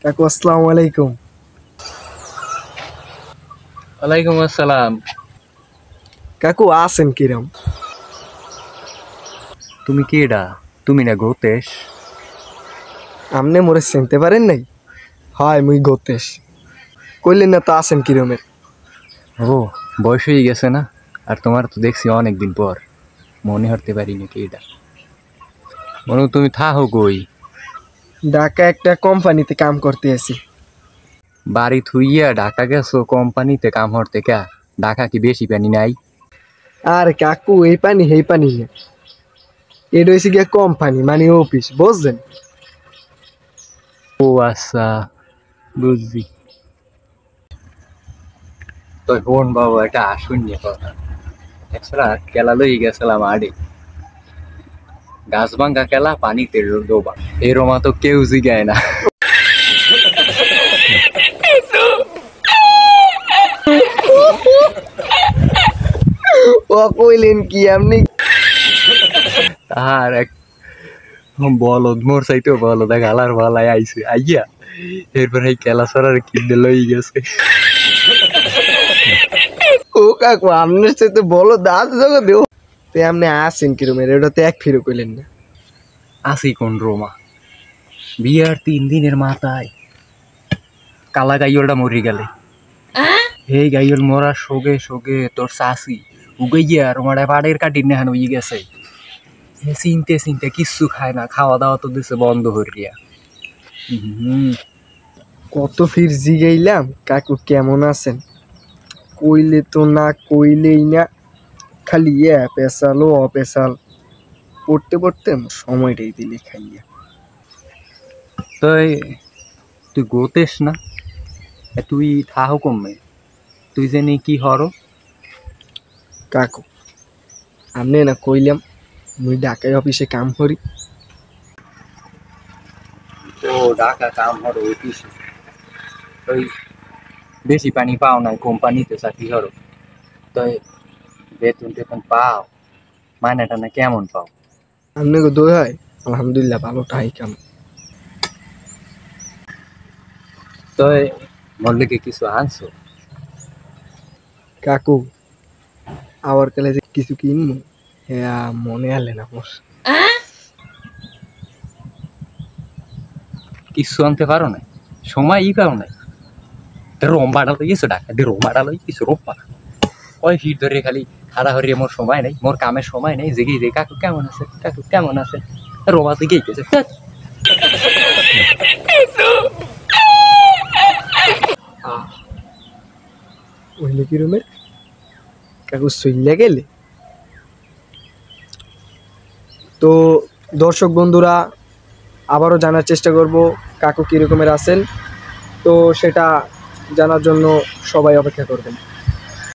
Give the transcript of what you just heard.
কাকু আসসালামু আলাইকুম। ওয়ালাইকুম আসসালাম। কাকু আছেন কিরম? তুমি কেডা? তুমি না গতেশ? আমনে মোরে চিনতে পারেন নাই? হয় মুই গতেশ। কইলেন না তো আছেন কিরমের? ও বয়স হয়ে গেছে না, আর তোমার তো দেখছি অনেকদিন পর, মনে হতে পারিনি কেডা। মনে তুমি থাকো কই? ঢাকা একটা কোম্পানিতে কাম করতে আছি। বাড়ি থুইয়া ঢাকা গেছো কোম্পানিতে কাম হরতে? কা ঢাকা কি বেশি পানি নাই? আর কাকু এই পানি হেই পানি না, এটা হয়েছে গিয়া কোম্পানি মানে অফিস, বুঝছেন? ও আচ্ছা, বুঝছি। তো বোন বাবু এটা আসুন নিয়ে কথা। এছাড়া কেলা লই গেছিলাম আড়ে, গাছ ভাঙ্গা কেলা পানিতে ডোবা, এরমা তো কেউ জিগায় না। ও কইলেন কি আপনি? আর এক বলদ মোর চাইতেও বলদ এক আলার ভালাই আইছে আইয়া, এরপর এই কেলা সরার কিনে লই গেছে। ও কাকু আপনার সাথে বলো দাঁত জগৎ দেও। তে আপনি আছেন কিরমের, এটা তো এক ফিরো কইলেন না। আসি কোন রোমা, বিয়ার 3 দিনের মাথায় কালা গাইয়লটা মরি গেলে। এই গাইয়ল মরার সোগে সোগে তোর শাসি উগাইয়া রোমাড়ায় পাড়ের কাটির নেহান হয়ে গেছে। চিনতে চিনতে কিচ্ছু খায় না, খাওয়া দাওয়া তো দিছে বন্ধ করিয়া। কত ফির জিগাইলাম কাকু কেমন আছেন, কইলে তো না কইলেই না, খালি পেশাল ও অপেশাল পড়তে পড়তে সময়টাই দিলে খাইয়া। তুই তুই গোতেস না? তুই থাহ কমে, তুই জানি কি হর? কাকু আপনি না কইলাম মুই ঢাকায় অফিসে কাম করি। ও ঢাকা কাম হর অফিস, ওই বেশি পানি পাও নাই কোম্পানিতে চাকরি হর, তো বেতন টেতন পাও? মাইনে টানে কেমন পাও? আপনাকে দই হয় আলহামদুলিল্লাহ, ভালো ঠাই কাম। তো মল্লিকে কিছু আনছো? কাকু আবার কালে যে কিছু কিনবো হ্যাঁ মনে আলে না মোর। কিছু আনতে পারো না? সময় ই পাও নাই? রোমবাড়া লই গেছো ঢাকা দিয়ে, রোমবাড়া লই কিছু রোপা ওই ভিড় ধরে খালি হারা হরিয়ে মোর সময় নেই, মোর কামের সময় নেই, জেগে যে কাকু কেমন আছে, কাকু কেমন আছে, রোমা তো গিয়ে গেছে। ওইলে কি রুমের কাকু সইলা গেলে। তো দর্শক বন্ধুরা আবারও জানার চেষ্টা করব কাকু কী রকমের আছেন, তো সেটা জানার জন্য সবাই অপেক্ষা করবেন।